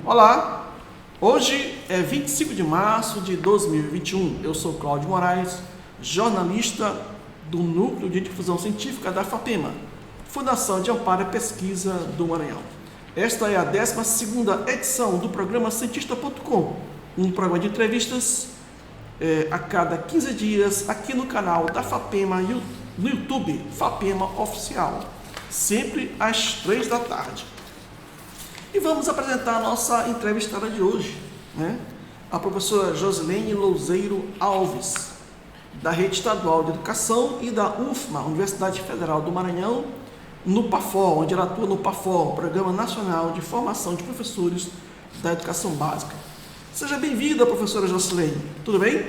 Olá, hoje é 25 de março de 2021. Eu sou Cláudio Moraes, jornalista do Núcleo de Difusão Científica da FAPEMA, Fundação de Amparo à Pesquisa do Maranhão. Esta é a 12ª edição do programa Cientista.com, um programa de entrevistas a cada 15 dias aqui no canal da FAPEMA no YouTube, FAPEMA Oficial, sempre às 3 da tarde. E vamos apresentar a nossa entrevistada de hoje, a professora Josilene Louzeiro Alves, da Rede Estadual de Educação e da UFMA, Universidade Federal do Maranhão, no PAFOR, onde ela atua no PAFOR, Programa Nacional de Formação de Professores da Educação Básica. Seja bem-vinda, professora Josilene. Tudo bem?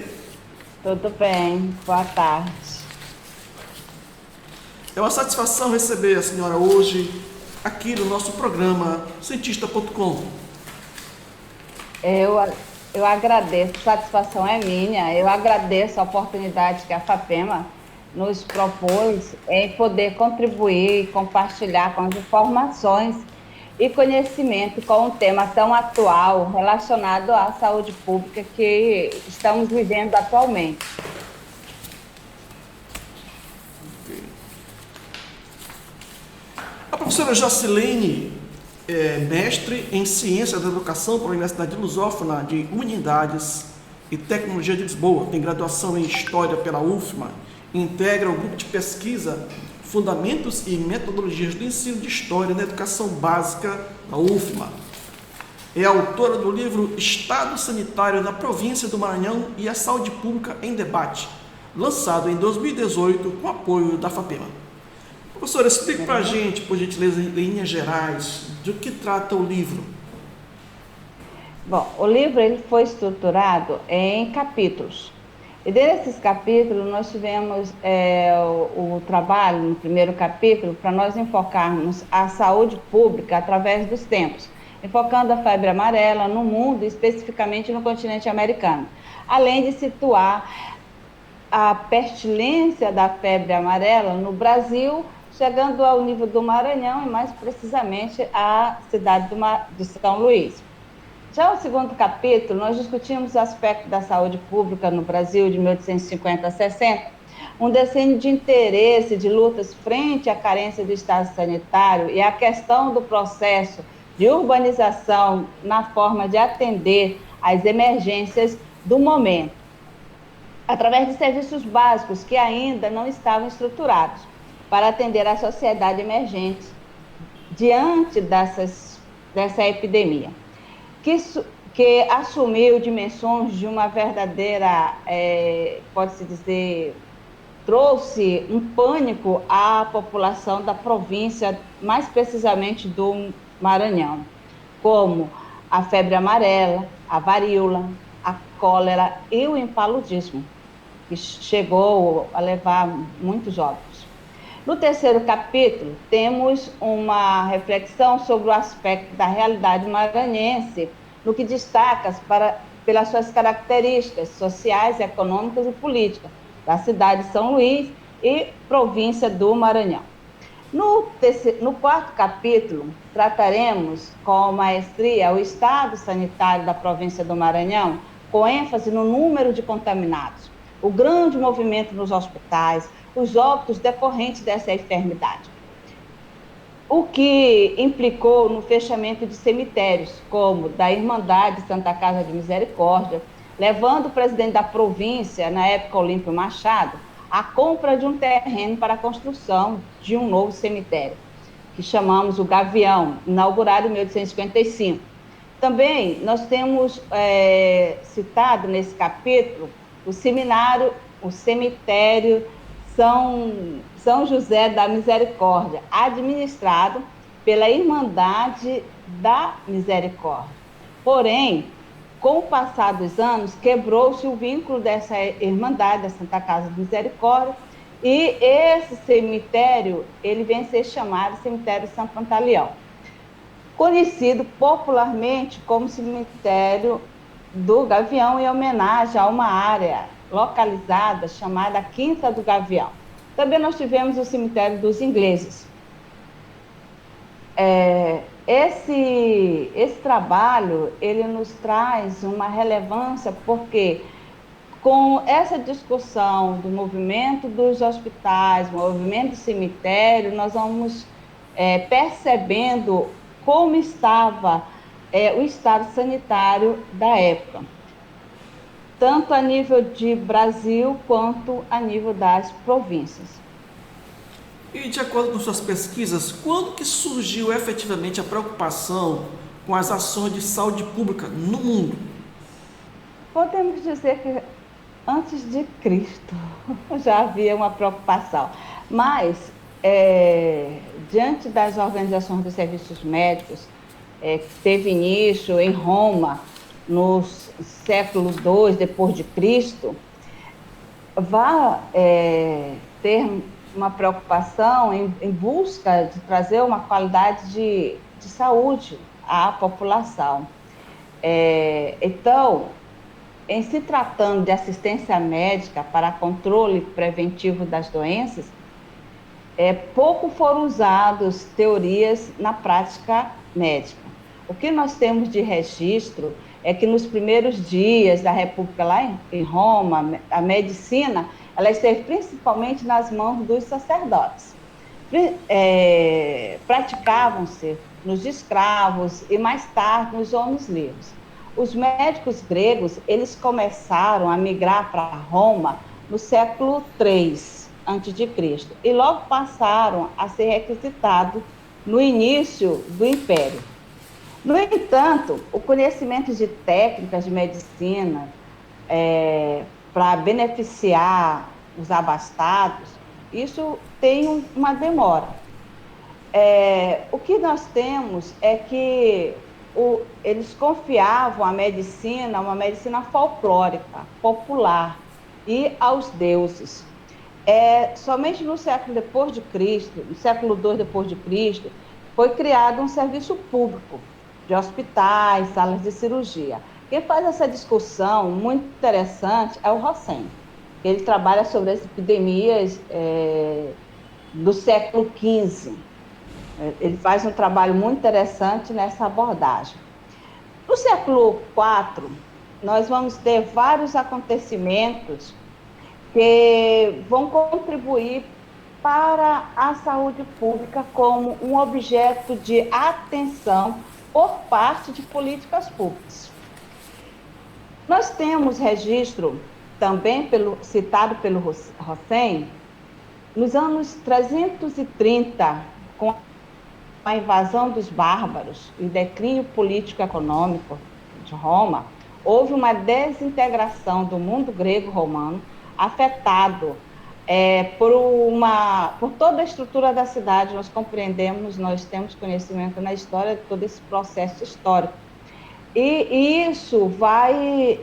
Tudo bem, boa tarde. É uma satisfação receber a senhora hoje aqui no nosso programa Cientista.com. Eu agradeço, a satisfação é minha, eu agradeço a oportunidade que a FAPEMA nos propôs em poder contribuir e compartilhar com as informações e conhecimento com um tema tão atual relacionado à saúde pública que estamos vivendo atualmente. A professora Josilene é mestre em Ciência da Educação pela Universidade Lusófona de Humanidades e Tecnologia de Lisboa, tem graduação em História pela UFMA, integra o grupo de pesquisa Fundamentos e Metodologias do Ensino de História na Educação Básica da UFMA. É autora do livro Estado Sanitário na Província do Maranhão e a Saúde Pública em Debate, lançado em 2018 com apoio da FAPEMA. Professora, explique para a gente, por gentileza, em linhas gerais, de que trata o livro. Bom, o livro ele foi estruturado em capítulos. E desses capítulos nós tivemos o trabalho, no primeiro capítulo, para nós enfocarmos a saúde pública através dos tempos, enfocando a febre amarela no mundo, especificamente no continente americano, além de situar a pestilência da febre amarela no Brasil, chegando ao nível do Maranhão e mais precisamente à cidade de São Luís. Já o segundo capítulo, nós discutimos o aspecto da saúde pública no Brasil de 1850 a 60, um decênio de interesse, de lutas frente à carência do Estado sanitário e a questão do processo de urbanização na forma de atender às emergências do momento, através de serviços básicos que ainda não estavam estruturados para atender a sociedade emergente diante dessa epidemia, que assumiu dimensões de uma verdadeira, pode-se dizer, trouxe um pânico à população da província, mais precisamente do Maranhão, como a febre amarela, a varíola, a cólera e o impaludismo, que chegou a levar muitos óbitos. No terceiro capítulo, temos uma reflexão sobre o aspecto da realidade maranhense, no que destaca pelas suas características sociais, econômicas e políticas da cidade de São Luís e província do Maranhão. No quarto capítulo, trataremos com maestria o estado sanitário da província do Maranhão, com ênfase no número de contaminados, o grande movimento nos hospitais, os óbitos decorrentes dessa enfermidade, o que implicou no fechamento de cemitérios, como da Irmandade Santa Casa de Misericórdia, levando o presidente da província, na época Olímpio Machado, à compra de um terreno para a construção de um novo cemitério, que chamamos o Gavião, inaugurado em 1855. Também nós temos citado nesse capítulo o cemitério São José da Misericórdia, administrado pela Irmandade da Misericórdia. Porém, com o passar dos anos, quebrou-se o vínculo dessa Irmandade, da Santa Casa de Misericórdia, e esse cemitério, ele vem a ser chamado Cemitério São Pantaleão, conhecido popularmente como Cemitério do Gavião, em homenagem a uma área localizada chamada Quinta do Gavião. Também nós tivemos o cemitério dos ingleses, esse trabalho, ele nos traz uma relevância, porque com essa discussão do movimento dos hospitais, movimento do cemitério, nós vamos percebendo como estava o estado sanitário da época, tanto a nível de Brasil quanto a nível das províncias. E de acordo com suas pesquisas, quando que surgiu efetivamente a preocupação com as ações de saúde pública no mundo? Podemos dizer que antes de Cristo já havia uma preocupação, mas diante das organizações dos serviços médicos, que teve início em Roma no século II depois de Cristo, vai ter uma preocupação em busca de trazer uma qualidade de saúde à população. Então, em se tratando de assistência médica para controle preventivo das doenças, pouco foram usadas teorias na prática médica. O que nós temos de registro é que nos primeiros dias da República lá em Roma, a medicina ela esteve principalmente nas mãos dos sacerdotes. Praticavam-se nos escravos e mais tarde nos homens livres. Os médicos gregos, eles começaram a migrar para Roma no século III a.C. e logo passaram a ser requisitados no início do Império. No entanto, o conhecimento de técnicas de medicina para beneficiar os abastados, isso tem uma demora. O que nós temos é que eles confiavam a medicina, uma medicina folclórica, popular, e aos deuses. Somente no século depois de Cristo, no século II depois de Cristo, foi criado um serviço público de hospitais, salas de cirurgia. Quem faz essa discussão muito interessante é o Rosen. Ele trabalha sobre as epidemias do século XV. Ele faz um trabalho muito interessante nessa abordagem. No século IV, nós vamos ter vários acontecimentos que vão contribuir para a saúde pública como um objeto de atenção por parte de políticas públicas. Nós temos registro também citado pelo Rosen, nos anos 330, com a invasão dos bárbaros e o declínio político-econômico de Roma, houve uma desintegração do mundo grego-romano, afetado por toda a estrutura da cidade. Nós compreendemos, nós temos conhecimento na história de todo esse processo histórico. E isso vai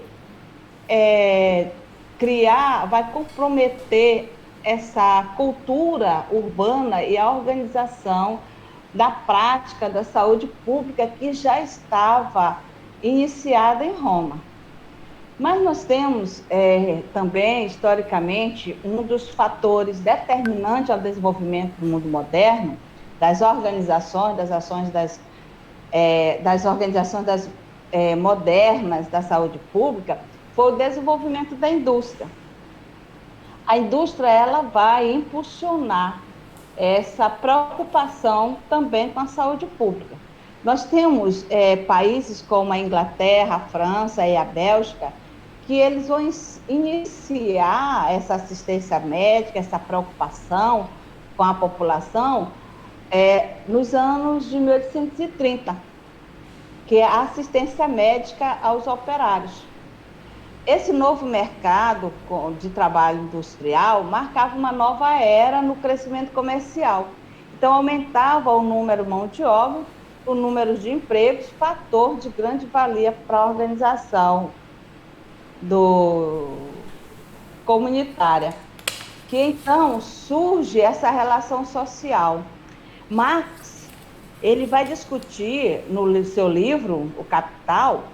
vai comprometer essa cultura urbana e a organização da prática da saúde pública que já estava iniciada em Roma. Mas nós temos também, historicamente, um dos fatores determinantes ao desenvolvimento do mundo moderno, das organizações, das ações das organizações modernas da saúde pública, foi o desenvolvimento da indústria. A indústria ela vai impulsionar essa preocupação também com a saúde pública. Nós temos países como a Inglaterra, a França e a Bélgica, que eles vão iniciar essa assistência médica, essa preocupação com a população nos anos de 1830, que é a assistência médica aos operários. Esse novo mercado de trabalho industrial marcava uma nova era no crescimento comercial. Então, aumentava o número de mão de obra, o número de empregos, fator de grande valia para a organização comunitária. Que então surge essa relação social. Marx, ele vai discutir no seu livro, O Capital,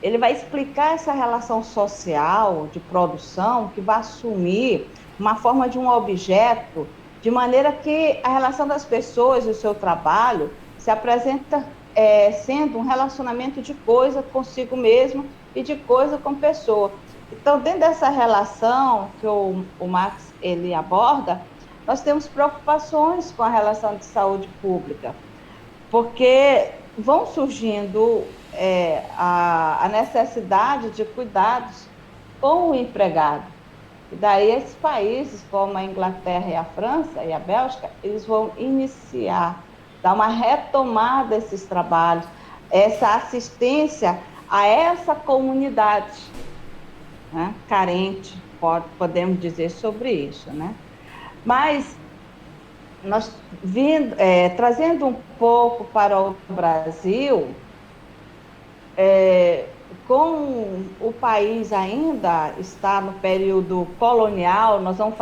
ele vai explicar essa relação social de produção que vai assumir uma forma de um objeto, de maneira que a relação das pessoas e o seu trabalho se apresenta sendo um relacionamento de coisa consigo mesmo e de coisa com pessoa. Então, dentro dessa relação que o Marx ele aborda, nós temos preocupações com a relação de saúde pública, porque vão surgindo a necessidade de cuidados com o empregado. E daí esses países, como a Inglaterra e a França e a Bélgica, eles vão iniciar, dar uma retomada desses trabalhos, essa assistência a essa comunidade, né, carente, podemos dizer sobre isso, né? Mas nós trazendo um pouco para o Brasil, com o país ainda está no período colonial, nós vamos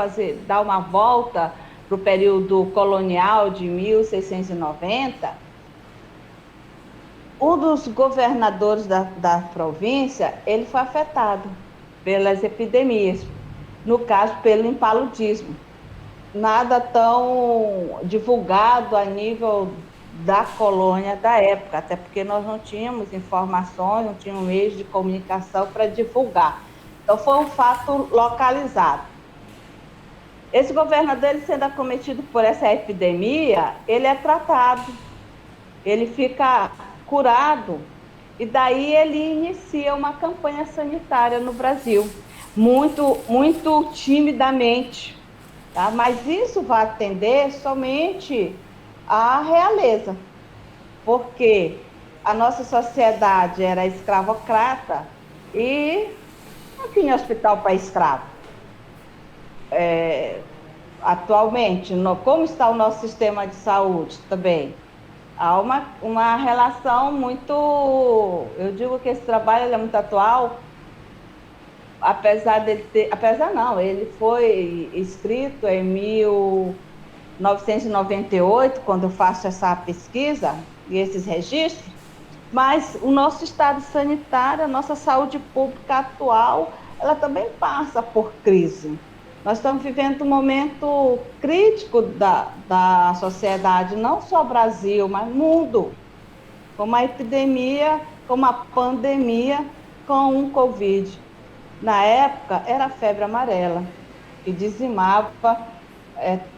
dar uma volta para o período colonial de 1690, um dos governadores da província, ele foi afetado pelas epidemias, no caso, pelo impaludismo. Nada tão divulgado a nível da colônia da época, até porque nós não tínhamos informações, não tínhamos meios de comunicação para divulgar. Então, foi um fato localizado. Esse governador, ele sendo acometido por essa epidemia, ele é tratado, ele fica curado, e daí ele inicia uma campanha sanitária no Brasil, muito, muito timidamente, tá? Mas isso vai atender somente à realeza, porque a nossa sociedade era escravocrata e não tinha hospital para escravo. Atualmente, como está o nosso sistema de saúde também? Há uma relação muito... Eu digo que esse trabalho é muito atual, apesar dele ter... Apesar não, ele foi escrito em 1998, quando eu faço essa pesquisa e esses registros, mas o nosso estado sanitário, a nossa saúde pública atual, ela também passa por crise. Nós estamos vivendo um momento crítico da sociedade, não só Brasil, mas mundo, com uma epidemia, com uma pandemia, com um Covid. Na época, era a febre amarela, que dizimava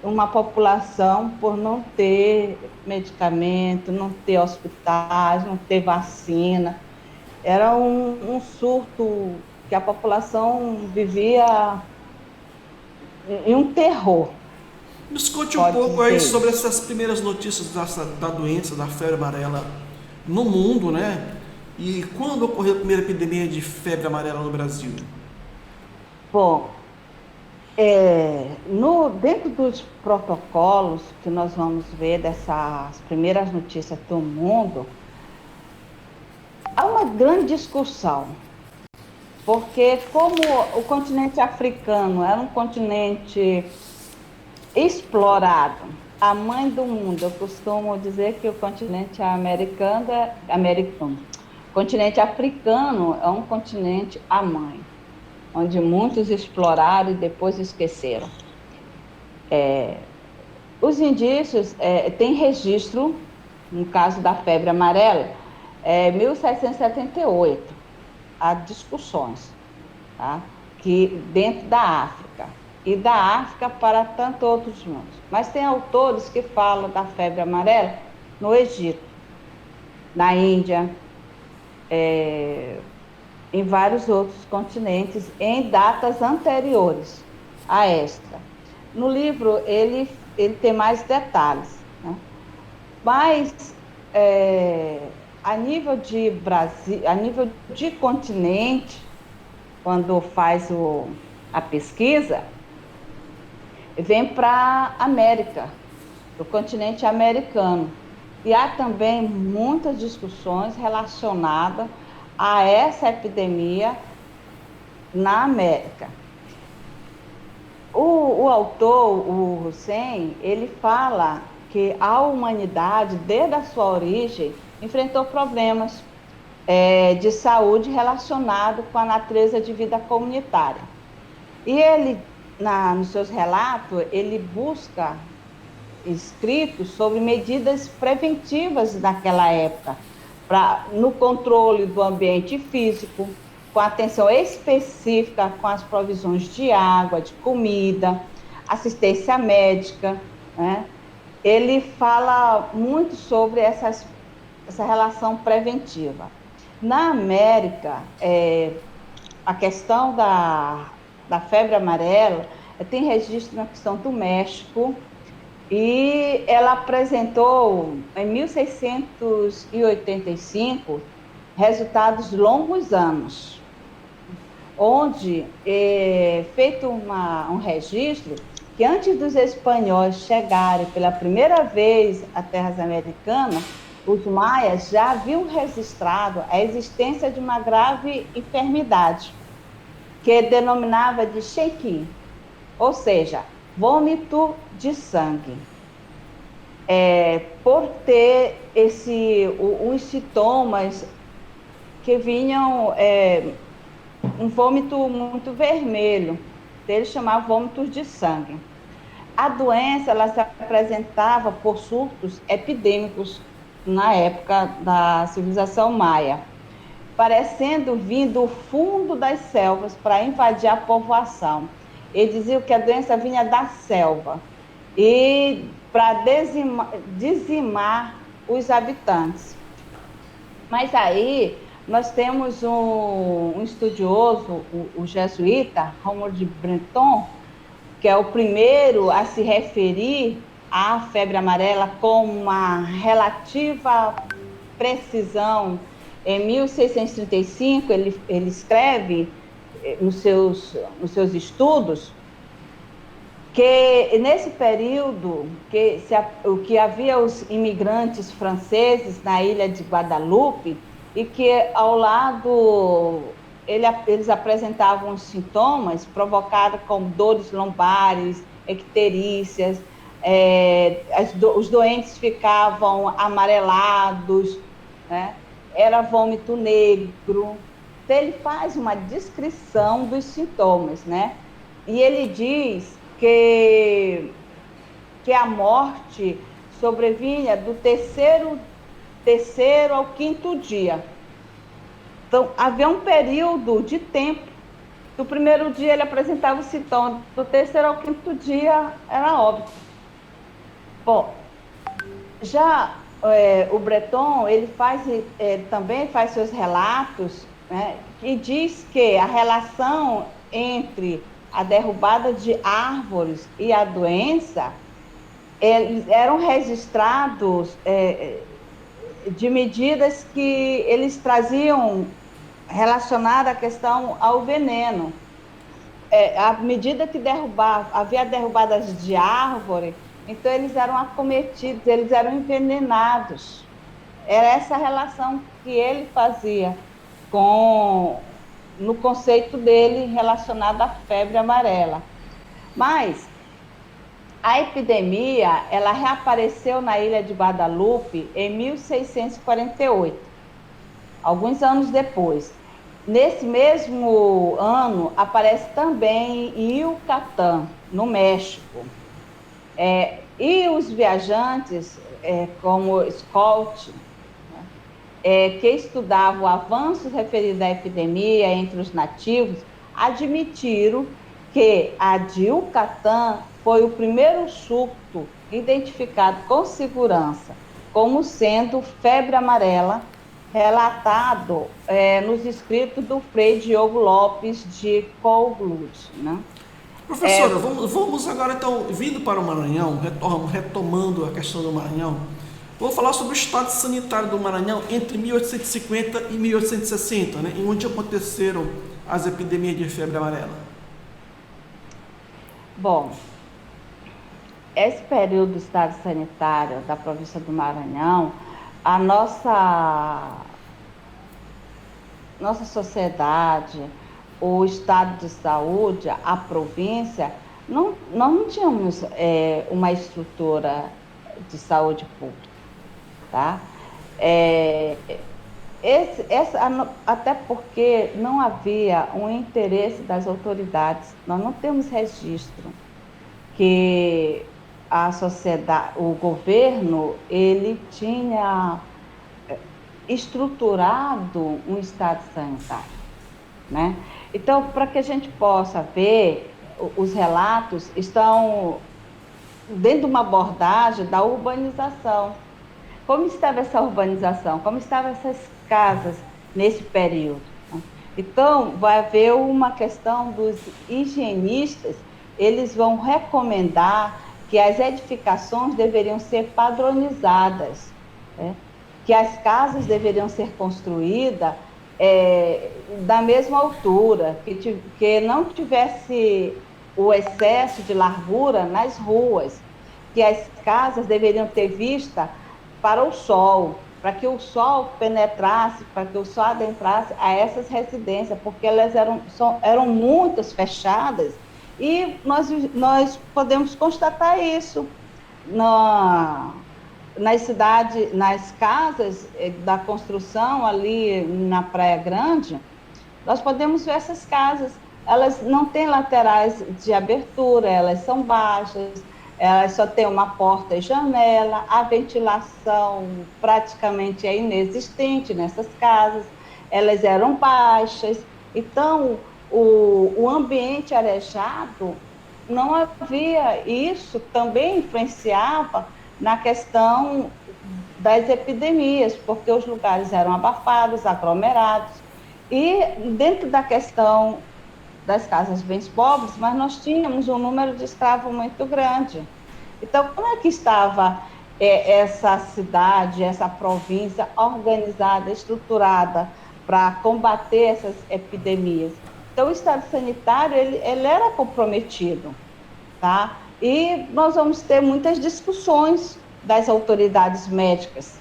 uma população por não ter medicamento, não ter hospitais, não ter vacina. Era um surto que a população vivia em um terror. Nos conte um pouco aí sobre essas primeiras notícias da doença, da febre amarela no mundo, né? E quando ocorreu a primeira epidemia de febre amarela no Brasil? Bom, dentro dos protocolos que nós vamos ver dessas primeiras notícias do mundo, há uma grande discussão, porque como o continente africano era um continente explorado, a mãe do mundo, eu costumo dizer que o continente americano o continente africano é um continente a mãe, onde muitos exploraram e depois esqueceram. Os indícios têm registro, no caso da febre amarela, 1778, há discussões, tá? Que dentro da África, e da África para tantos outros mundos. Mas tem autores que falam da febre amarela no Egito, na Índia, em vários outros continentes, em datas anteriores a esta. No livro, ele tem mais detalhes, né? Mas, a nível de Brasil, a nível de continente, quando faz a pesquisa, vem para a América, do continente americano. E há também muitas discussões relacionadas a essa epidemia na América. O autor, o Hussein, ele fala que a humanidade, desde a sua origem, enfrentou problemas de saúde relacionados com a natureza de vida comunitária. E ele, nos seus relatos, ele busca escritos sobre medidas preventivas naquela época, no controle do ambiente físico, com atenção específica com as provisões de água, de comida, assistência médica, né? Ele fala muito sobre essa relação preventiva. Na América, a questão da febre amarela tem registro na questão do México, e ela apresentou, em 1685, resultados longos anos, onde feito um registro que antes dos espanhóis chegarem pela primeira vez a terras americanas, os maias já haviam registrado a existência de uma grave enfermidade, que denominava de Sheiki, ou seja, vômito de sangue. Por ter os sintomas que vinham, um vômito muito vermelho, eles chamavam vômitos de sangue. A doença ela se apresentava por surtos epidêmicos na época da civilização maia, parecendo vir do fundo das selvas para invadir a povoação. Eles diziam que a doença vinha da selva e para dizimar os habitantes. Mas aí nós temos um estudioso, o jesuíta Romuald de Brantôme, que é o primeiro a se referir à febre amarela com uma relativa precisão. Em 1635, ele escreve nos seus estudos que nesse período que havia os imigrantes franceses na ilha de Guadalupe, e que ao lado eles apresentavam os sintomas provocados com dores lombares, icterícias, os doentes ficavam amarelados, né? Era vômito negro. Então, ele faz uma descrição dos sintomas, né? E ele diz que a morte sobrevinha do terceiro ao quinto dia. Então, havia um período de tempo. Do primeiro dia ele apresentava o sintoma, do terceiro ao quinto dia era óbito. Bom, já o Breton, ele também faz seus relatos, né, que diz que a relação entre a derrubada de árvores e a doença, eles eram registrados de medidas que eles traziam relacionada à questão ao veneno. À medida que havia derrubadas de árvore, então eles eram acometidos, eles eram envenenados. Era essa relação que ele fazia no conceito dele relacionado à febre amarela. Mas a epidemia, ela reapareceu na ilha de Guadalupe em 1648, alguns anos depois. Nesse mesmo ano, aparece também em Yucatán, no México. E os viajantes, como Scott, que estudavam o avanço referido à epidemia entre os nativos, admitiram que a de Yucatán foi o primeiro surto identificado com segurança como sendo febre amarela, relatado nos escritos do Frei Diogo Lopes de Coglud, né? Professora, vamos agora então, vindo para o Maranhão, retomando a questão do Maranhão, vou falar sobre o estado sanitário do Maranhão entre 1850 e 1860, né, em onde aconteceram as epidemias de febre amarela. Bom, esse período do estado sanitário da província do Maranhão, a nossa sociedade, o estado de saúde, a província, nós não tínhamos uma estrutura de saúde pública, tá? Até porque não havia um interesse das autoridades. Nós não temos registro que a sociedade, o governo, ele tinha estruturado um estado sanitário, né? Então, para que a gente possa ver, os relatos estão dentro de uma abordagem da urbanização. Como estava essa urbanização? Como estavam essas casas nesse período? Então, vai haver uma questão dos higienistas, eles vão recomendar que as edificações deveriam ser padronizadas, né? Que as casas deveriam ser construídas da mesma altura, que não tivesse o excesso de largura nas ruas, que as casas deveriam ter vista para o sol, para que o sol penetrasse, para que o sol adentrasse a essas residências, porque elas eram muitas fechadas, e nós podemos constatar isso nas cidades, nas casas da construção ali na Praia Grande. Nós podemos ver essas casas, elas não têm laterais de abertura, elas são baixas, elas só têm uma porta e janela, a ventilação praticamente é inexistente nessas casas, elas eram baixas, então o ambiente arejado, não havia, isso também influenciava na questão das epidemias, porque os lugares eram abafados, aglomerados, e dentro da questão das casas bem pobres, mas nós tínhamos um número de escravos muito grande. Então, como é que estava essa cidade, essa província organizada, estruturada para combater essas epidemias? Então, o estado sanitário, ele era comprometido, tá? E nós vamos ter muitas discussões das autoridades médicas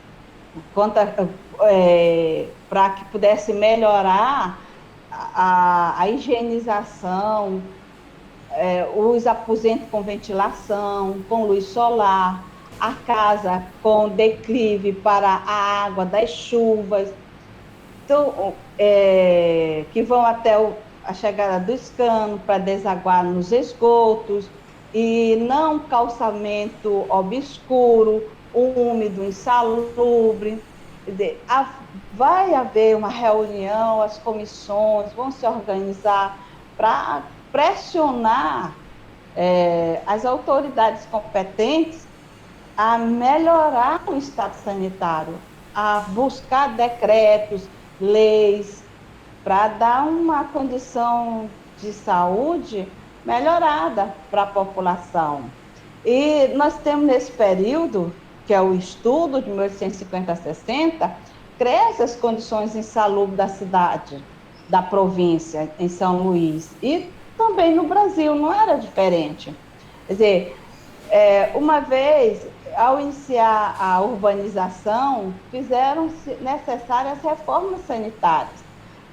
para que pudesse melhorar a higienização, os aposentos com ventilação, com luz solar, a casa com declive para a água das chuvas, então, que vão até a chegada dos canos para desaguar nos esgotos, e não calçamento obscuro, úmido, insalubre. Vai haver uma reunião, as comissões vão se organizar para pressionar as autoridades competentes a melhorar o estado sanitário, a buscar decretos, leis, para dar uma condição de saúde melhorada para a população. E nós temos nesse período, que é o estudo de 1850 a 60, crescem as condições insalubres da cidade, da província, em São Luís. E também no Brasil, não era diferente. Quer dizer, uma vez, ao iniciar a urbanização, fizeram-se necessárias reformas sanitárias,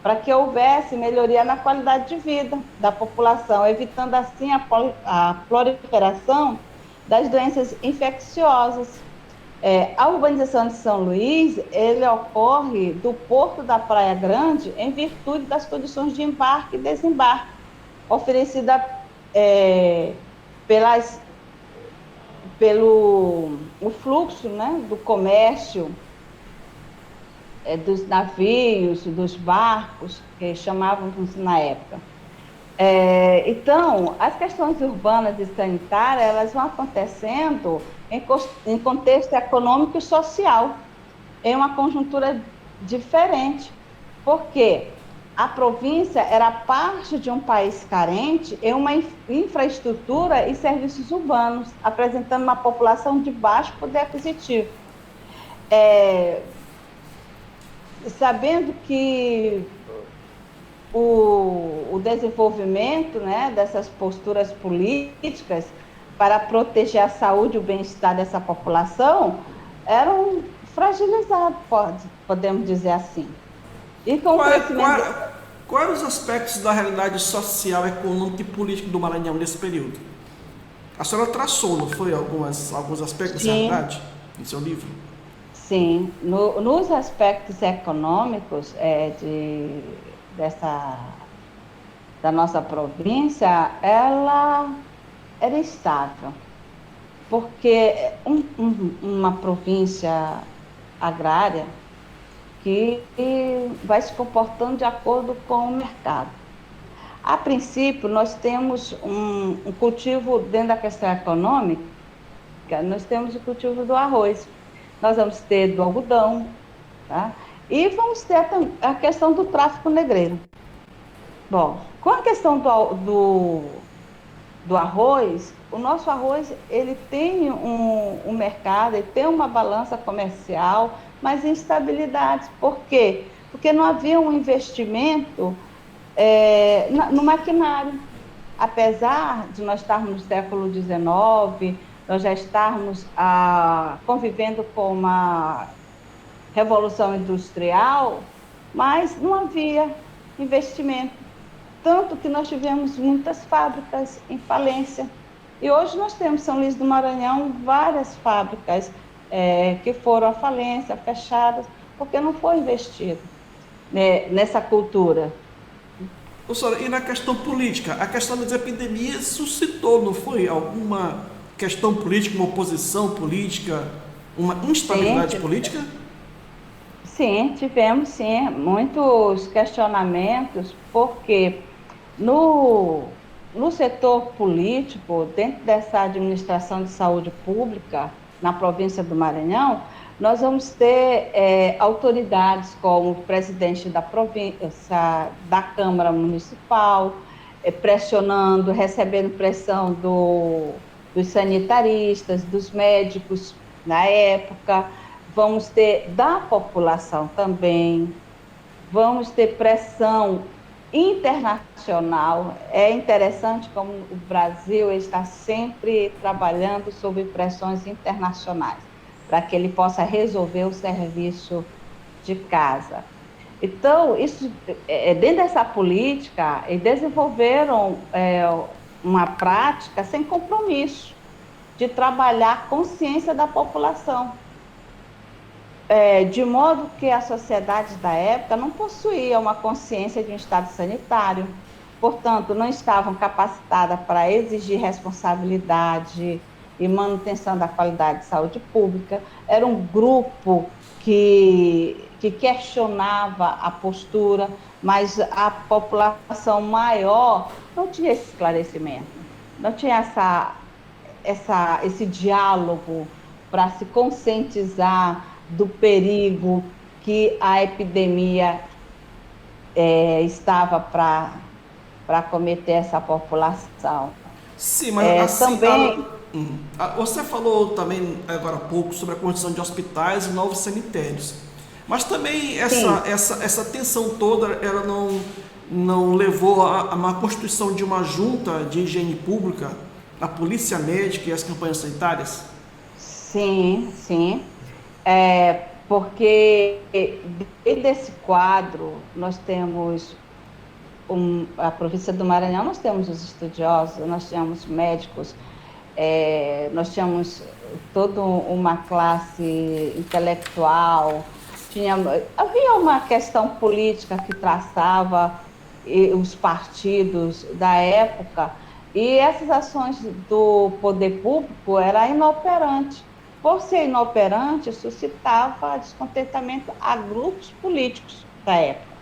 para que houvesse melhoria na qualidade de vida da população, evitando assim a proliferação das doenças infecciosas. A urbanização de São Luís, ele ocorre do porto da Praia Grande em virtude das condições de embarque e desembarque, oferecida pelo o fluxo, né, do comércio, dos navios, dos barcos, que chamavam-se na época. Então, as questões urbanas e sanitárias, elas vão acontecendo em contexto econômico e social, em uma conjuntura diferente, porque a província era parte de um país carente em uma infraestrutura e serviços urbanos, apresentando uma população de baixo poder aquisitivo. Sabendo que o desenvolvimento, né, dessas posturas políticas para proteger a saúde e o bem-estar dessa população eram fragilizados, podemos dizer assim. E com o crescimento... Quais os aspectos da realidade social, econômica e política do Maranhão nesse período? A senhora traçou, não foi, alguns aspectos da realidade no seu livro? Sim, nos aspectos econômicos da nossa província, ela era estável. porque uma província agrária que vai se comportando de acordo com o mercado. A princípio, nós temos um cultivo, dentro da questão econômica, nós temos o cultivo do arroz, nós vamos ter do algodão, tá? E vamos ter a questão do tráfico negreiro. Bom, com a questão do arroz, o nosso arroz ele tem um mercado, ele tem uma balança comercial, mas instabilidades. Por quê? Porque não havia um investimento no maquinário. Apesar de nós estarmos no século XIX, nós já estarmos convivendo com uma revolução industrial, mas não havia investimento. Tanto que nós tivemos muitas fábricas em falência. E hoje nós temos em São Luís do Maranhão várias fábricas que foram à falência, fechadas, porque não foi investido, né, nessa cultura. Professora, e na questão política, a questão das epidemias suscitou, não foi? Alguma questão política, uma oposição política, uma instabilidade política? Sim, tivemos sim muitos questionamentos, porque no setor político, dentro dessa administração de saúde pública, na província do Maranhão, nós vamos ter autoridades como o presidente da província, da Câmara Municipal, pressionando, recebendo pressão dos sanitaristas, dos médicos na época, vamos ter da população também, vamos ter pressão internacional. É interessante como o Brasil está sempre trabalhando sob pressões internacionais, para que ele possa resolver o serviço de casa. Então, isso, dentro dessa política, eles desenvolveram uma prática sem compromisso, de trabalhar a consciência da população. De modo que a sociedade da época não possuía uma consciência de um estado sanitário, portanto, não estavam capacitadas para exigir responsabilidade e manutenção da qualidade de saúde pública. Era um grupo que questionava a postura, mas a população maior não tinha esse esclarecimento, não tinha esse diálogo para se conscientizar do perigo que a epidemia estava para cometer essa população. Sim, mas assim, também... você falou também agora há pouco sobre a construção de hospitais e novos cemitérios, mas também essa tensão toda, ela não levou a uma constituição de uma junta de higiene pública, a polícia médica e as campanhas sanitárias? Sim, sim. Porque dentro desse quadro nós temos a província do Maranhão, nós temos os estudiosos, nós temos médicos, nós tínhamos toda uma classe intelectual, havia uma questão política que traçava os partidos da época, e essas ações do poder público eram inoperantes. Por ser inoperante, suscitava descontentamento a grupos políticos da época,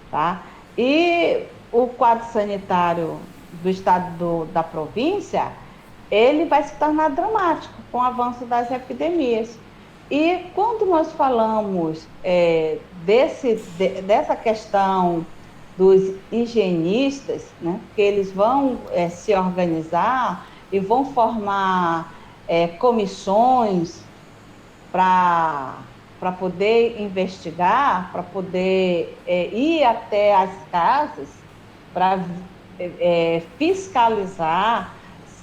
tá? E o quadro sanitário do estado da província, ele vai se tornar dramático com o avanço das epidemias. E quando nós falamos dessa questão dos higienistas, né, que eles vão se organizar e vão formar comissões para poder investigar, para poder ir até as casas, para fiscalizar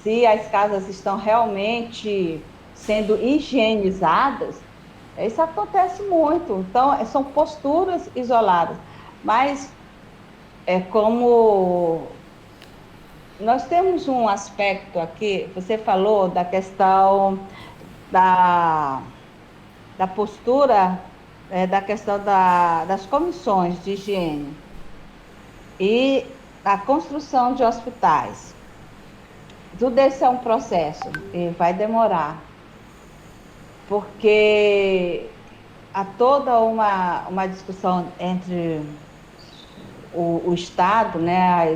se as casas estão realmente sendo higienizadas. Isso acontece muito. Então, são posturas isoladas. Mas, como nós temos um aspecto aqui, você falou da questão da postura, da questão das comissões de higiene e a construção de hospitais. Tudo isso é um processo e vai demorar, porque há toda uma discussão entre o Estado, né,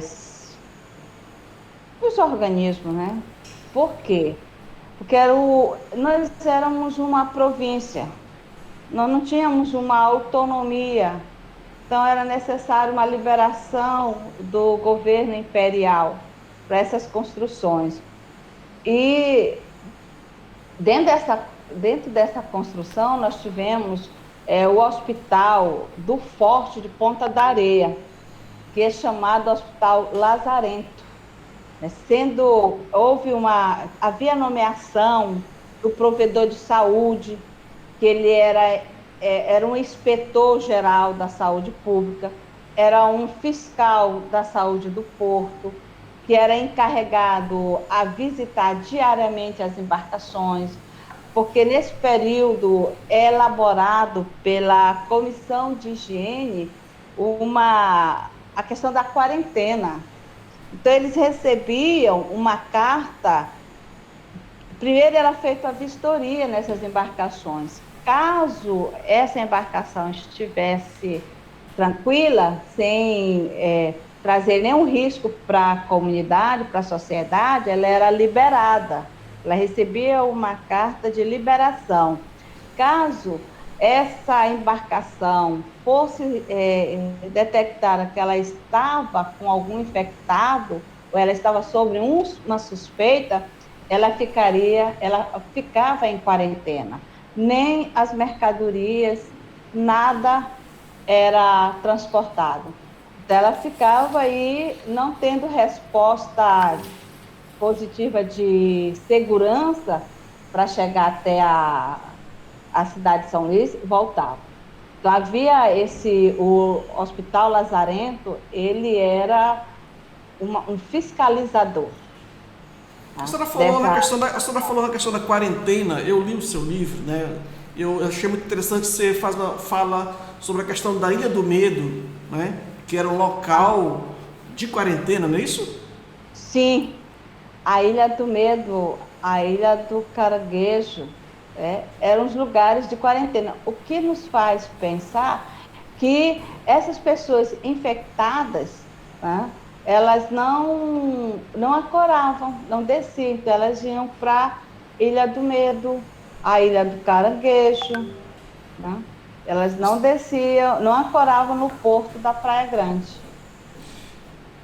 os organismos, né? Por quê? Porque nós éramos uma província, nós não tínhamos uma autonomia, então era necessário uma liberação do governo imperial para essas construções. E dentro dessa construção, nós tivemos o Hospital do Forte de Ponta da Areia, que é chamado Hospital Lazarento, né? Havia nomeação do provedor de saúde, que ele era um inspetor-geral da saúde pública, era um fiscal da saúde do porto, que era encarregado a visitar diariamente as embarcações, porque nesse período é elaborado pela Comissão de Higiene a questão da quarentena. Então, eles recebiam uma carta. Primeiro era feita a vistoria nessas embarcações. Caso essa embarcação estivesse tranquila, sem trazer nenhum risco para a comunidade, para a sociedade, ela era liberada. Ela recebia uma carta de liberação. Caso essa embarcação fosse detectada que ela estava com algum infectado, ou ela estava sobre uma suspeita, ela ficava em quarentena. Nem as mercadorias, nada era transportado. Então, ela ficava aí não tendo resposta positiva de segurança para chegar até a cidade de São Luís, voltava. Então, o Hospital Lazarento, ele era um fiscalizador. A Tá? senhora falou a senhora falou na questão da quarentena. Eu li o seu livro, né? Eu achei muito interessante. Você fala sobre a questão da Ilha do Medo, né? Que era um local de quarentena, não é isso? Sim, a Ilha do Medo, a Ilha do Caranguejo, eram os lugares de quarentena. O que nos faz pensar que essas pessoas infectadas, né, elas não ancoravam, não desciam, então elas iam para a Ilha do Medo, a Ilha do Caranguejo, né? Elas não desciam, não ancoravam no porto da Praia Grande.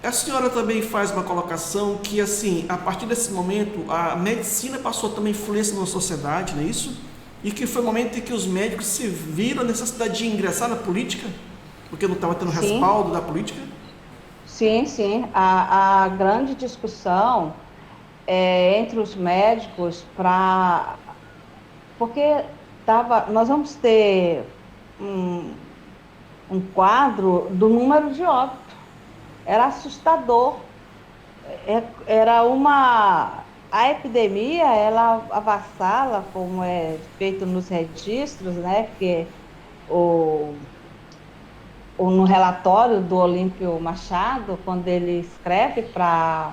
A senhora também faz uma colocação que, assim, a partir desse momento, a medicina passou a ter uma influência na sociedade, não é isso? E que foi o momento em que os médicos se viram a necessidade de ingressar na política, porque não estava tendo Sim, respaldo da política. sim, sim. A grande discussão entre os médicos porque nós vamos ter um, um quadro do número de óbitos. Era assustador. Era a epidemia, ela avassala, como é feito nos registros, né? Que o, no relatório do Olímpio Machado, quando ele escreve para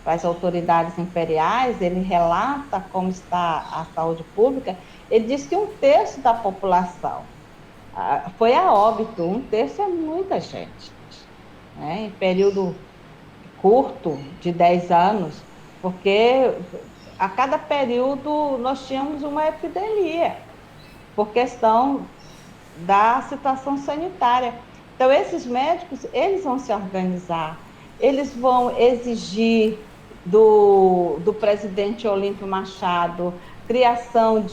as autoridades imperiais, ele relata como está a saúde pública, ele diz que um terço da população foi a óbito, um terço é muita gente, né? Em período curto de 10 anos, porque a cada período nós tínhamos uma epidemia, por questão da situação sanitária. Então, esses médicos, eles vão se organizar, eles vão exigir do presidente Olímpio Machado criação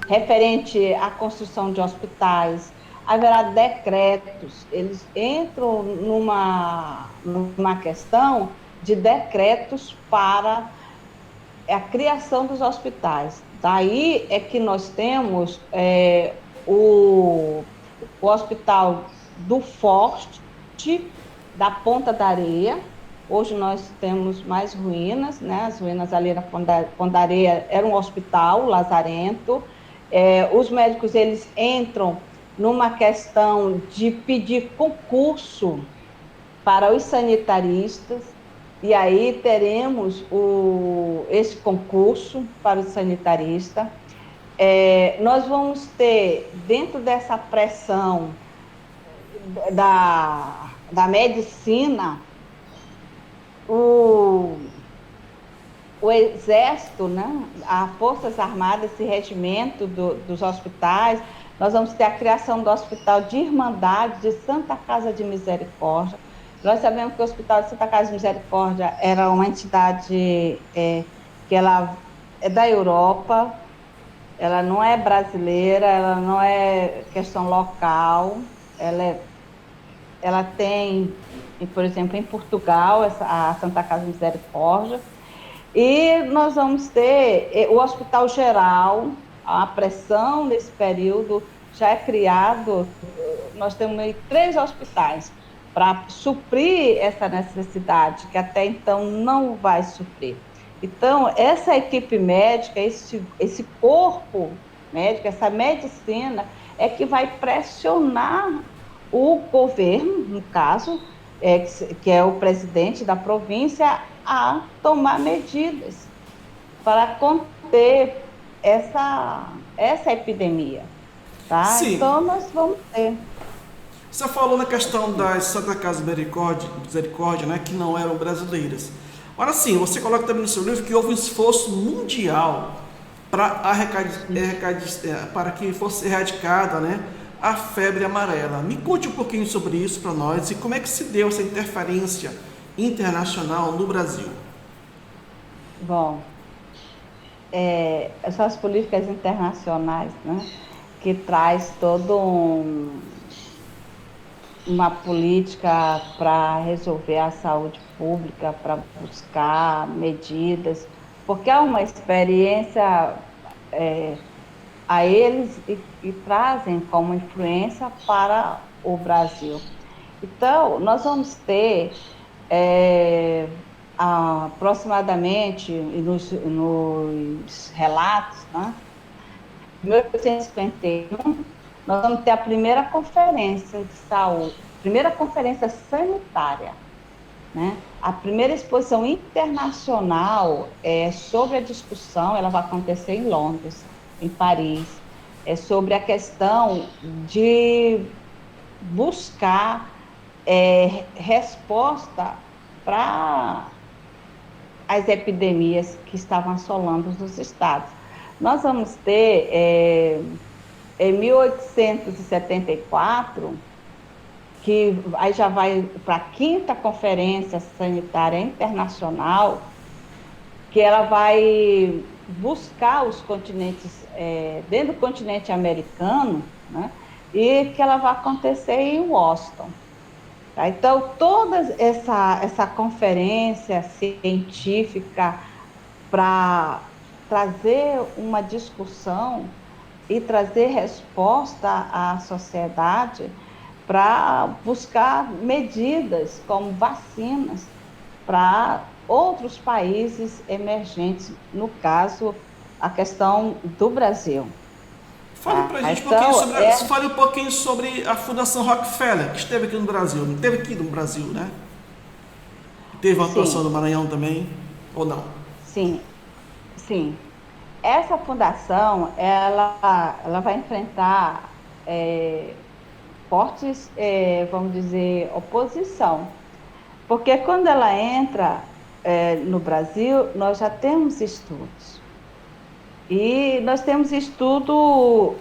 referente à construção de hospitais, haverá decretos, eles entram numa questão de decretos para a criação dos hospitais. Daí é que nós temos o Hospital do Forte, da Ponta da Areia. Hoje nós temos mais ruínas, né? As ruínas ali na Ponta da Areia era um hospital, Lazarento. Os médicos, eles entram numa questão de pedir concurso para os sanitaristas, E aí teremos esse concurso para o sanitarista. Nós vamos ter, dentro dessa pressão da medicina, o, o Exército, né, as Forças Armadas, esse regimento dos hospitais. Nós vamos ter a criação do Hospital de Irmandade de Santa Casa de Misericórdia. Nós sabemos que o Hospital de Santa Casa de Misericórdia era uma entidade que ela é da Europa, ela não é brasileira, ela não é questão local, ela tem, por exemplo, em Portugal, a Santa Casa de Misericórdia. E nós vamos ter o Hospital Geral, a pressão nesse período já é criado, nós temos 3 hospitais para suprir essa necessidade, que até então não vai suprir. Então, essa equipe médica, esse corpo médico, essa medicina, é que vai pressionar o governo, no caso, que é o presidente da província, a tomar medidas para conter essa epidemia, tá? Sim, Então, nós vamos ter. você falou na questão das Santa Casa de Misericórdia, né, que não eram brasileiras. Agora sim, você coloca também no seu livro que houve um esforço mundial para que fosse erradicada, né, a febre amarela. Me conte um pouquinho sobre isso para nós e como é que se deu essa interferência internacional no Brasil. Bom, são as políticas internacionais, né, que traz todo uma política para resolver a saúde pública, para buscar medidas, porque é uma experiência a eles e trazem como influência para o Brasil. Então, nós vamos ter aproximadamente, nos relatos, né, em 1851, nós vamos ter a primeira conferência de saúde, primeira conferência sanitária, né? A primeira exposição internacional sobre a discussão, ela vai acontecer em Londres, em Paris, sobre a questão de buscar resposta para as epidemias que estavam assolando os estados. Nós vamos ter, em 1874, que aí já vai para a quinta Conferência Sanitária Internacional, que ela vai buscar os continentes, dentro do continente americano, né, e que ela vai acontecer em Washington. Tá? Então, toda essa conferência científica para trazer uma discussão e trazer resposta à sociedade para buscar medidas como vacinas para outros países emergentes, no caso, a questão do Brasil. Fale pra gente Então, fale um pouquinho sobre a Fundação Rockefeller, que esteve aqui no Brasil. Não esteve aqui no Brasil, né? Teve uma atuação no Maranhão também, ou não? sim, sim. Essa fundação, ela vai enfrentar fortes, vamos dizer, oposição. Porque quando ela entra no Brasil, nós já temos estudos. E nós temos estudo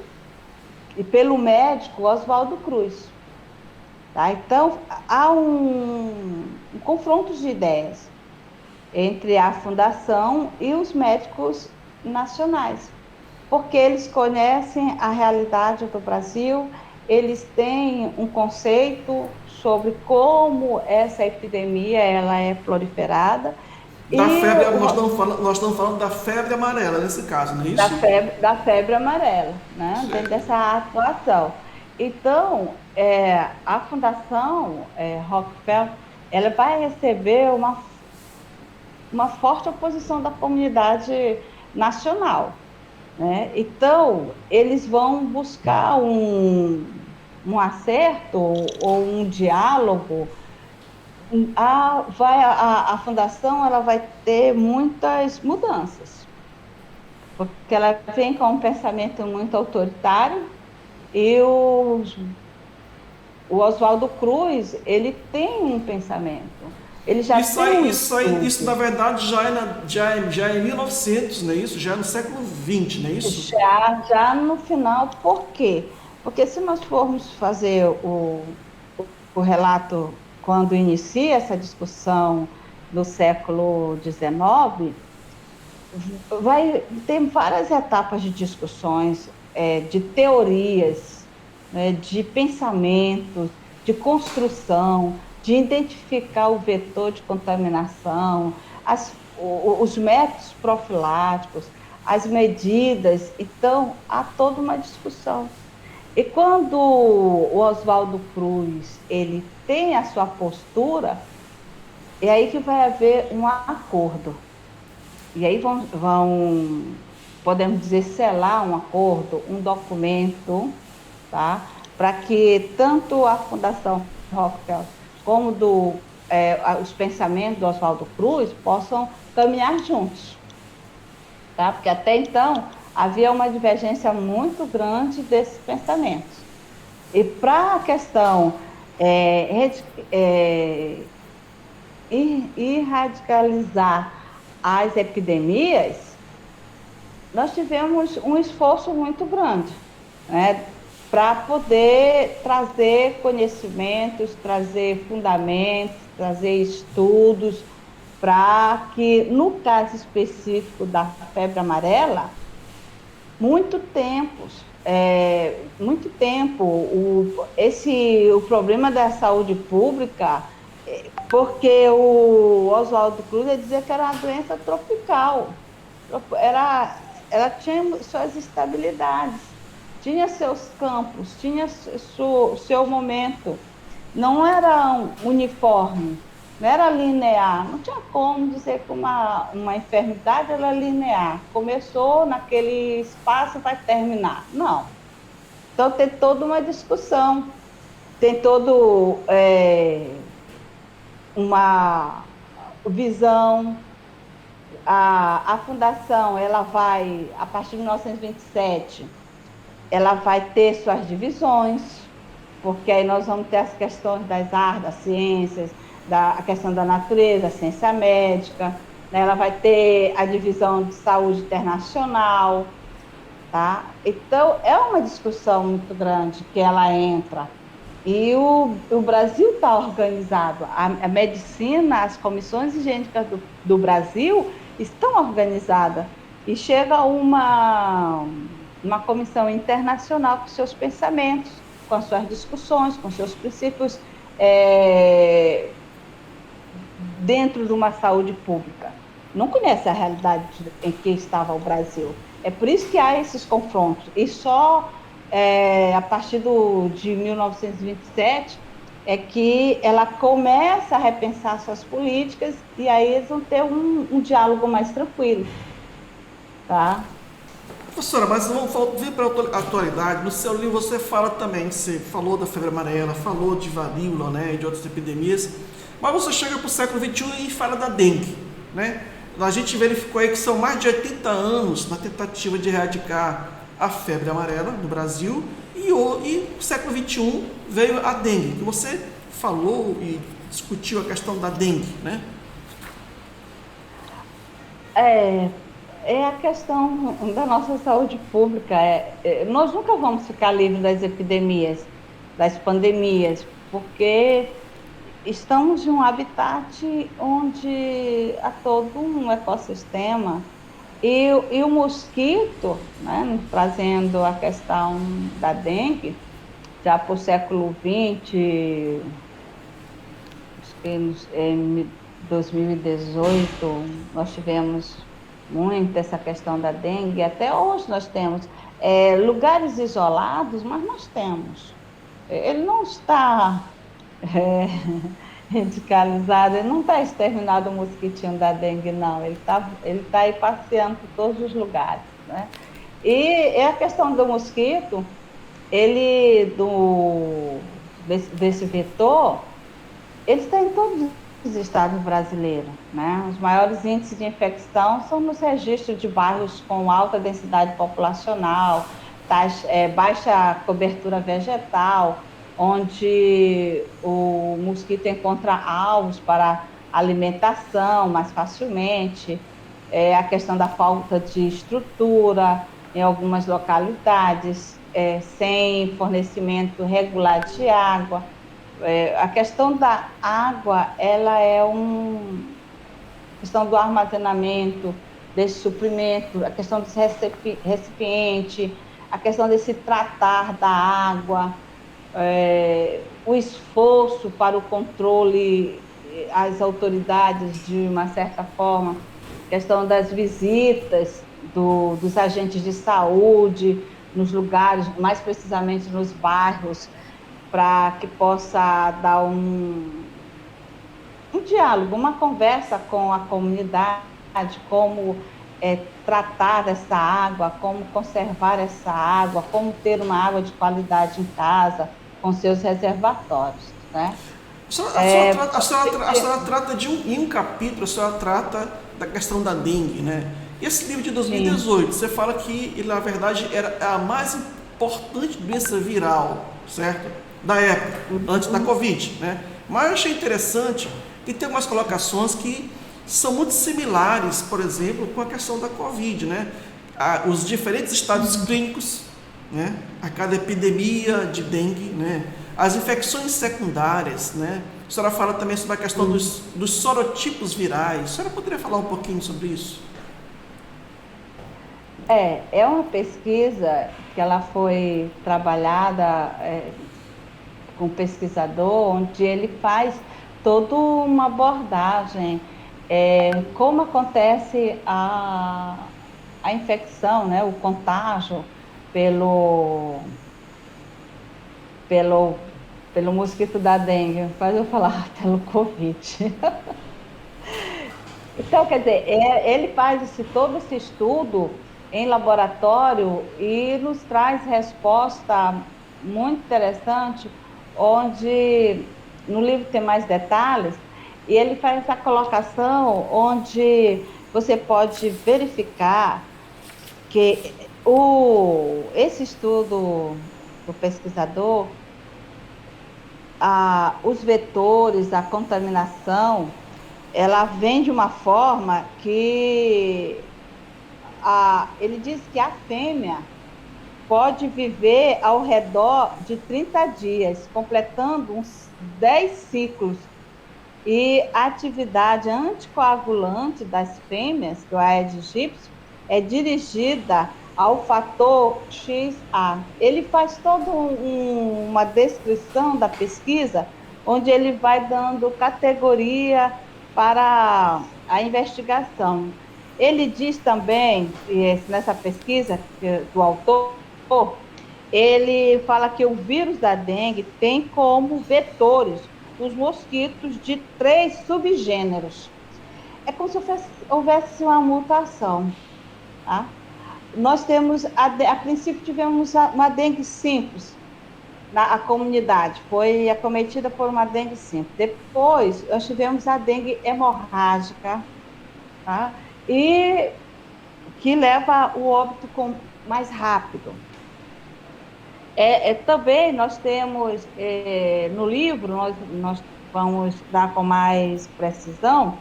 pelo médico Oswaldo Cruz. Tá? Então, há um confronto de ideias entre a fundação e os médicos nacionais, porque eles conhecem a realidade do Brasil, eles têm um conceito sobre como essa epidemia ela é proliferada. Nós estamos falando da febre amarela nesse caso, não é isso? Da febre amarela, né? Dentro dessa atuação. Então, a Fundação Rockefeller, ela vai receber uma forte oposição da comunidade nacional, né? Então, eles vão buscar um acerto ou um diálogo a fundação ela vai ter muitas mudanças, porque ela vem com um pensamento muito autoritário e o Oswaldo Cruz, ele tem um pensamento, ele já tem um Isso na verdade já é 1900, não é isso? Já é no século XX, não é isso? Já no final. Por quê? Porque se nós formos fazer o relato quando inicia essa discussão no século XIX, vai ter várias etapas de discussões, de teorias, né, de pensamento, de construção, de identificar o vetor de contaminação, os métodos profiláticos, as medidas. Então, há toda uma discussão. E quando o Oswaldo Cruz ele tem a sua postura, é aí que vai haver um acordo. E aí podemos dizer, selar um acordo, um documento, tá? Para que tanto a Fundação Rockefeller como os pensamentos do Oswaldo Cruz possam caminhar juntos, tá? Porque até então havia uma divergência muito grande desses pensamentos. E para a questão irradicalizar as epidemias, nós tivemos um esforço muito grande, né, para poder trazer conhecimentos, trazer fundamentos, trazer estudos, para que, no caso específico da febre amarela, muito tempo, o problema da saúde pública, porque o Oswaldo Cruz dizia que era uma doença tropical, ela tinha suas estabilidades, tinha seus campos, tinha seu momento, não era uniforme, não era linear, não tinha como dizer que uma enfermidade era linear, começou naquele espaço, vai terminar, não. Então tem toda uma discussão, tem todo uma visão. A fundação, ela vai, a partir de 1927, ela vai ter suas divisões, porque aí nós vamos ter as questões das artes, das ciências, a questão da natureza, a ciência médica, né? Ela vai ter a divisão de saúde internacional, tá? Então, é uma discussão muito grande que ela entra. E o Brasil está organizado, a medicina, as comissões higiênicas do Brasil estão organizadas, e chega uma comissão internacional com seus pensamentos, com as suas discussões, com seus princípios dentro de uma saúde pública. Não conhece a realidade em que estava o Brasil. É por isso que há esses confrontos. E só a partir de 1927 é que ela começa a repensar suas políticas, e aí eles vão ter um diálogo mais tranquilo. Tá? Professora, mas vamos vir para a atualidade. No seu livro você fala também, você falou da febre amarela, falou de varíola, né, e de outras epidemias, mas você chega para o século XXI e fala da dengue, né? A gente verificou aí que são mais de 80 anos na tentativa de erradicar a febre amarela no Brasil, e no século XXI veio a dengue, que você falou e discutiu a questão da dengue, né? É a questão da nossa saúde pública. Nós nunca vamos ficar livres das epidemias, das pandemias, porque estamos em um habitat onde há todo um ecossistema. E o mosquito, né, trazendo a questão da dengue, já para o século XX, acho que em 2018, nós tivemos muito essa questão da dengue. Até hoje nós temos lugares isolados, mas nós temos. Ele não está radicalizado, ele não está exterminado, o mosquitinho da dengue, não. Ele tá aí passeando por todos os lugares, né? E a questão do mosquito, desse vetor, ele está em todos estados brasileiros, né? Os maiores índices de infecção são nos registros de bairros com alta densidade populacional, baixa cobertura vegetal, onde o mosquito encontra alvos para alimentação mais facilmente, a questão da falta de estrutura em algumas localidades, sem fornecimento regular de água. A questão da água, ela é a questão do armazenamento, desse suprimento, a questão desse recipiente, a questão desse tratar da água, o esforço para o controle, as autoridades, de uma certa forma, questão das visitas dos agentes de saúde nos lugares, mais precisamente nos bairros, para que possa dar um diálogo, uma conversa com a comunidade, como tratar essa água, como conservar essa água, como ter uma água de qualidade em casa, com seus reservatórios, né? A senhora trata em um capítulo, a senhora trata da questão da dengue, né? Esse livro de 2018, sim, você fala que ele, na verdade, era a mais importante doença viral, certo? Da época, antes da Covid, né? Mas eu achei interessante que tem algumas colocações que são muito similares, por exemplo, com a questão da Covid, né? Os diferentes estados clínicos, né? A cada epidemia de dengue, né? As infecções secundárias, né? A senhora fala também sobre a questão dos sorotipos virais. A senhora poderia falar um pouquinho sobre isso? É uma pesquisa que ela foi trabalhada com um pesquisador, onde ele faz toda uma abordagem, como acontece a infecção, né, o contágio pelo mosquito da dengue, faz eu falar pelo Covid. Então, quer dizer, ele faz todo esse estudo em laboratório e nos traz resposta muito interessante, onde no livro tem mais detalhes, e ele faz essa colocação onde você pode verificar que esse estudo do pesquisador, os vetores, a contaminação, ela vem de uma forma que ele diz que a fêmea pode viver ao redor de 30 dias, completando uns 10 ciclos. E a atividade anticoagulante das fêmeas, do Aedes aegypti, é dirigida ao fator XA. Ele faz toda uma descrição da pesquisa, onde ele vai dando categoria para a investigação. Ele diz também, nessa pesquisa do autor, ele fala que o vírus da dengue tem como vetores os mosquitos de 3 subgêneros. É como se houvesse uma mutação. Tá? Nós temos, a princípio, tivemos uma dengue simples na comunidade, foi acometida por uma dengue simples. Depois, nós tivemos a dengue hemorrágica, tá? E que leva o óbito mais rápido. Também nós temos, no livro, nós vamos dar com mais precisão,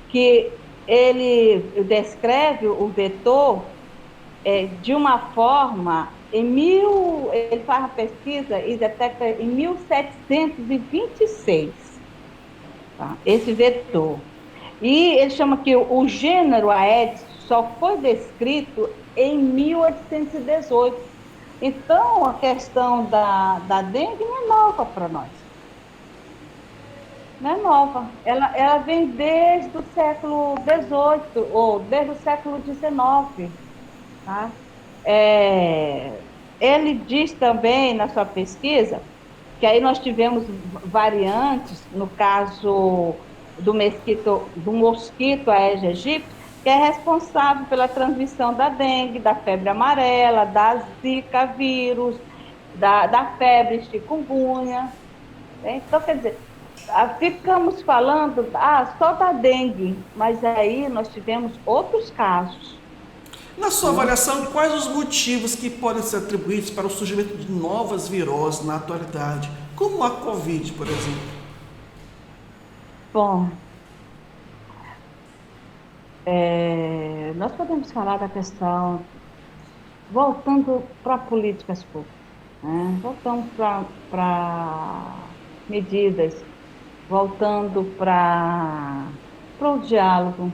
que ele descreve o vetor de uma forma, ele faz a pesquisa e detecta em 1726, tá? Esse vetor. E ele chama que o gênero Aedes só foi descrito em 1818. Então, a questão da dengue não é nova para nós. Não é nova. Ela vem desde o século XVIII, ou desde o século XIX. Tá? Ele diz também, na sua pesquisa, que aí nós tivemos variantes, no caso do mosquito Aedes aegypti, que é responsável pela transmissão da dengue, da febre amarela, da zika vírus, da febre chikungunya. Né? Então, quer dizer, ficamos falando só da dengue, mas aí nós tivemos outros casos. Na sua avaliação, quais os motivos que podem ser atribuídos para o surgimento de novas viroses na atualidade, como a Covid, por exemplo? Bom, nós podemos falar da questão, voltando para políticas públicas, né? Voltando para medidas, voltando para o diálogo,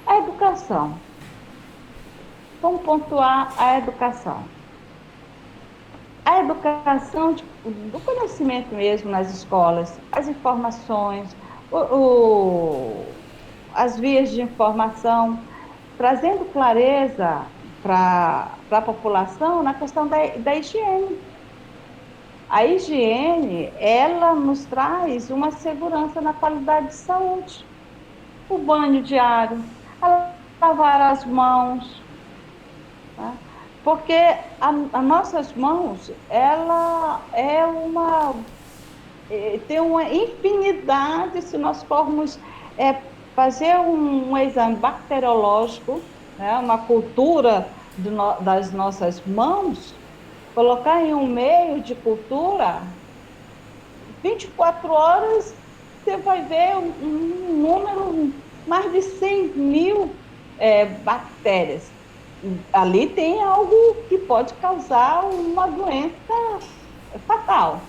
a educação. Vamos pontuar a educação. A educação do conhecimento mesmo nas escolas, as informações, as vias de informação, trazendo clareza para a população na questão da higiene. A higiene, ela nos traz uma segurança na qualidade de saúde. O banho diário, a lavar as mãos, tá? Porque as nossas mãos, ela tem uma infinidade, se nós formos fazer um exame bacteriológico, né, uma cultura das nossas mãos, colocar em um meio de cultura, 24 horas, você vai ver um número, mais de 100 mil bactérias. Ali tem algo que pode causar uma doença fatal.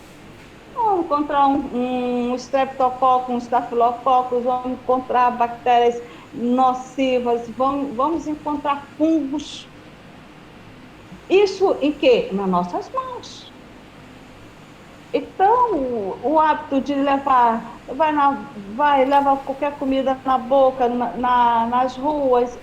Vamos encontrar um streptococcus, um estafilococcus, vamos encontrar bactérias nocivas, vamos encontrar fungos. Isso em quê? Nas nossas mãos. Então, o hábito de vai levar qualquer comida na boca, nas ruas,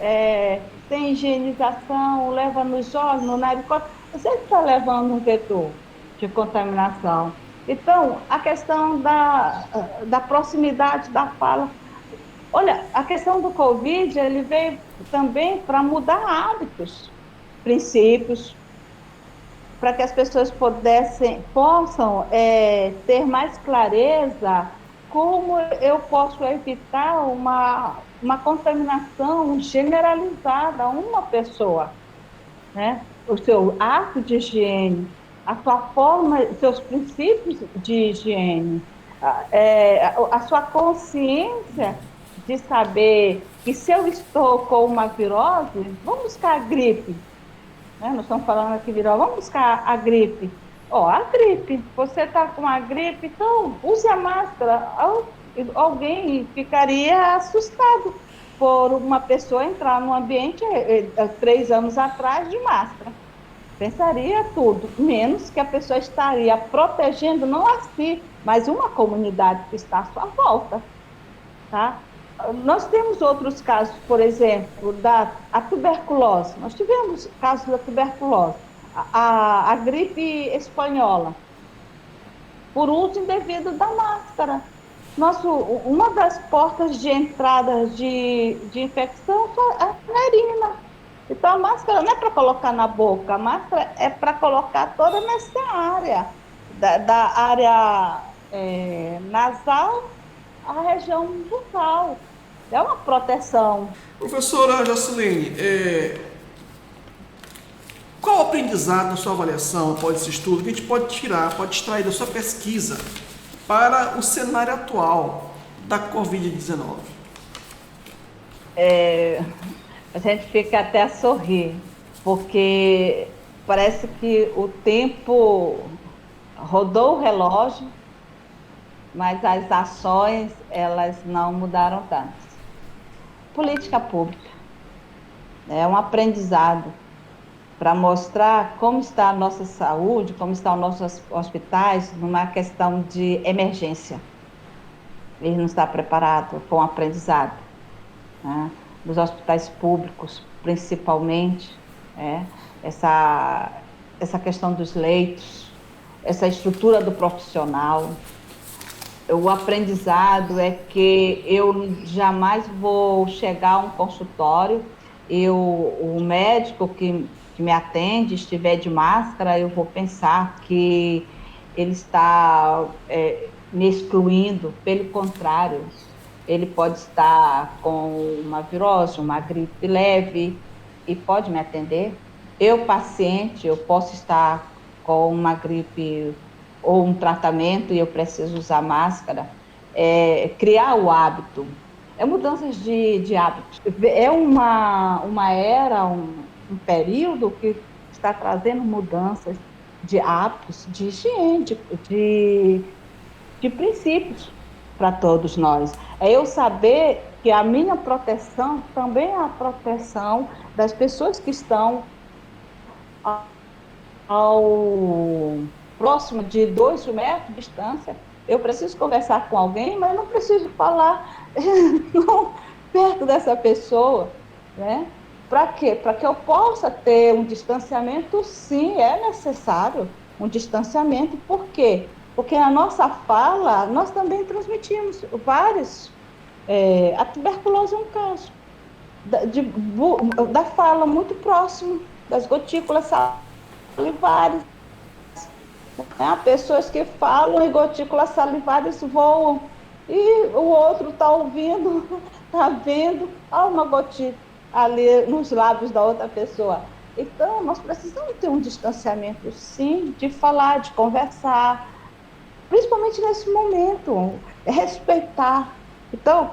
sem higienização, leva nos olhos, no nariz, você está levando um vetor de contaminação. Então, a questão da proximidade da fala. Olha, a questão do Covid, ele veio também para mudar hábitos, princípios, para que as pessoas possam ter mais clareza como eu posso evitar uma contaminação generalizada a uma pessoa, né? O seu ato de higiene, a sua forma, seus princípios de higiene, a sua consciência de saber que se eu estou com uma virose, vamos buscar a gripe, né? Nós estamos falando aqui virose, vamos buscar a gripe. A gripe, você está com a gripe, então use a máscara. Alguém ficaria assustado por uma pessoa entrar num ambiente 3 anos atrás de máscara. Pensaria tudo, menos que a pessoa estaria protegendo não a si, mas uma comunidade que está à sua volta, tá? Nós temos outros casos, por exemplo, a tuberculose. Nós tivemos casos da tuberculose, a gripe espanhola, por uso indevido da máscara. Uma das portas de entrada de infecção foi a narina. Então, a máscara não é para colocar na boca, a máscara é para colocar toda nessa área, da área nasal à região bucal. É uma proteção. Professora Jacilene, qual o aprendizado na sua avaliação após esse estudo que a gente pode extrair da sua pesquisa para o cenário atual da Covid-19? A gente fica até a sorrir, porque parece que o tempo rodou o relógio, mas as ações, elas não mudaram tanto. Política pública é um aprendizado para mostrar como está a nossa saúde, como estão nossos hospitais numa questão de emergência. Ele não está preparado com o aprendizado, né? Dos hospitais públicos, principalmente, essa questão dos leitos, essa estrutura do profissional. O aprendizado é que eu jamais vou chegar a um consultório, o médico que me atende estiver de máscara, eu vou pensar que ele está me excluindo, pelo contrário, ele pode estar com uma virose, uma gripe leve e pode me atender. Eu, paciente, eu posso estar com uma gripe ou um tratamento e eu preciso usar máscara. Criar o hábito, mudanças de hábitos. É uma era, um período que está trazendo mudanças de hábitos, de higiene, de princípios para todos nós. É eu saber que a minha proteção também é a proteção das pessoas que estão ao próximo de 2 metros de distância. Eu preciso conversar com alguém, mas não preciso falar não, perto dessa pessoa, né? Para quê? Para que eu possa ter um distanciamento, sim, é necessário um distanciamento. Por quê? Porque na nossa fala, nós também transmitimos vários. A tuberculose é um caso da fala muito próximo, das gotículas salivares. Há pessoas que falam e gotículas salivares voam, e o outro está ouvindo, está vendo, há uma gotícula ali nos lábios da outra pessoa. Então, nós precisamos ter um distanciamento, sim, de falar, de conversar, principalmente nesse momento, respeitar. Então,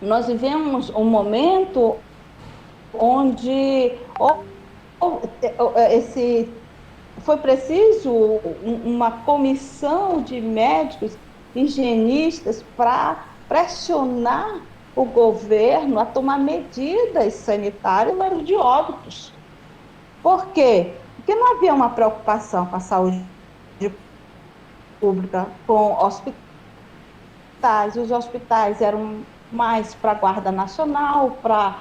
nós vivemos um momento onde foi preciso uma comissão de médicos higienistas para pressionar o governo a tomar medidas sanitárias no número de óbitos. Por quê? Porque não havia uma preocupação com a saúde pública, com hospitais. Os hospitais eram mais para a Guarda Nacional, para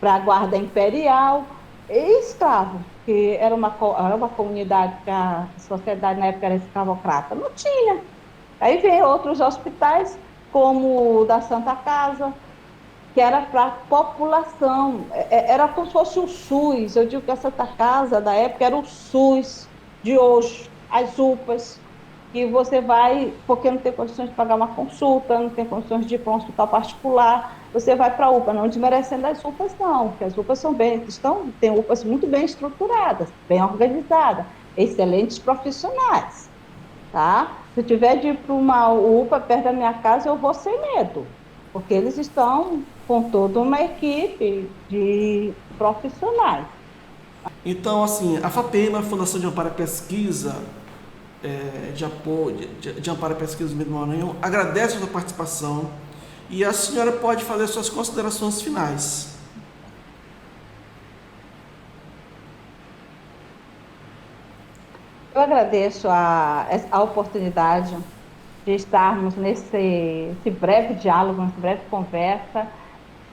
a Guarda Imperial, e escravo, que era uma comunidade que a sociedade na época era escravocrata. Não tinha. Aí vem outros hospitais, como o da Santa Casa, que era para a população, era como se fosse o SUS. Eu digo que a Santa Casa da época era o SUS de hoje, as UPAs, que você vai, porque não tem condições de pagar uma consulta, não tem condições de ir para um hospital particular, você vai para a UPA, não desmerecendo as UPAs não, porque as UPAs tem UPAs muito bem estruturadas, bem organizadas, excelentes profissionais, tá? Se eu tiver de ir para uma UPA perto da minha casa, eu vou sem medo, porque eles estão com toda uma equipe de profissionais. Então, assim, a FAPEMA, Fundação de Amparo à Pesquisa, de apoio, de Amparo à Pesquisa do Meio do Maranhão, agradece a sua participação e a senhora pode fazer suas considerações finais. Eu agradeço a oportunidade de estarmos nesse breve diálogo, nessa breve conversa,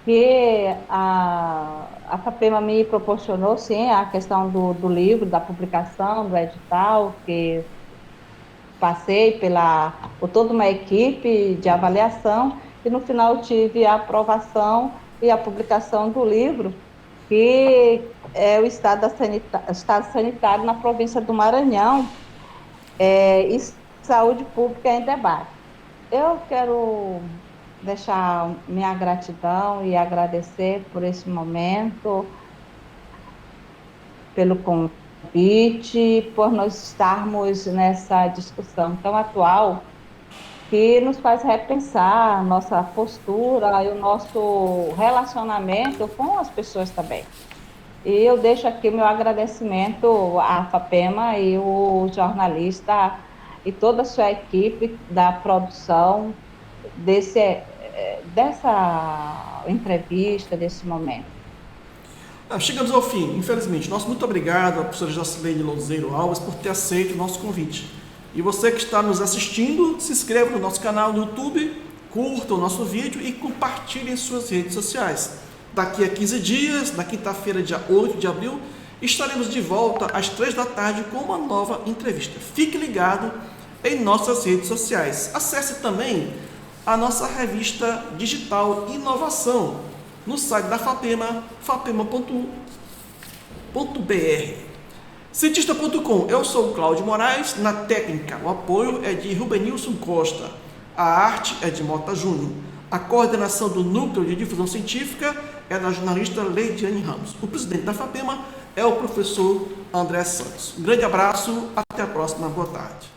que a FAPEMA me proporcionou, sim, a questão do livro, da publicação, do edital, que passei por toda uma equipe de avaliação, e no final tive a aprovação e a publicação do livro, que é o Estado Sanitário na província do Maranhão, e Saúde Pública em Debate. Eu quero deixar minha gratidão e agradecer por esse momento, pelo convite, por nós estarmos nessa discussão tão atual, que nos faz repensar a nossa postura e o nosso relacionamento com as pessoas também. E eu deixo aqui meu agradecimento à FAPEMA e o jornalista e toda a sua equipe da produção dessa entrevista, desse momento. Chegamos ao fim, infelizmente. Nosso muito obrigado à professora Jocilene Louzeiro Alves por ter aceito o nosso convite. E você que está nos assistindo, se inscreva no nosso canal no YouTube, curta o nosso vídeo e compartilhe em suas redes sociais. Daqui a 15 dias, na quinta-feira, dia 8 de abril, estaremos de volta às 3 da tarde com uma nova entrevista. Fique ligado em nossas redes sociais. Acesse também a nossa revista digital Inovação no site da FAPEMA, fapema.br. Cientista.com, eu sou o Cláudio Moraes, na técnica, o apoio é de Rubenilson Costa, a arte é de Mota Júnior, a coordenação do Núcleo de Difusão Científica é da jornalista Leidiane Ramos, o presidente da FAPEMA é o professor André Santos. Um grande abraço, até a próxima, boa tarde.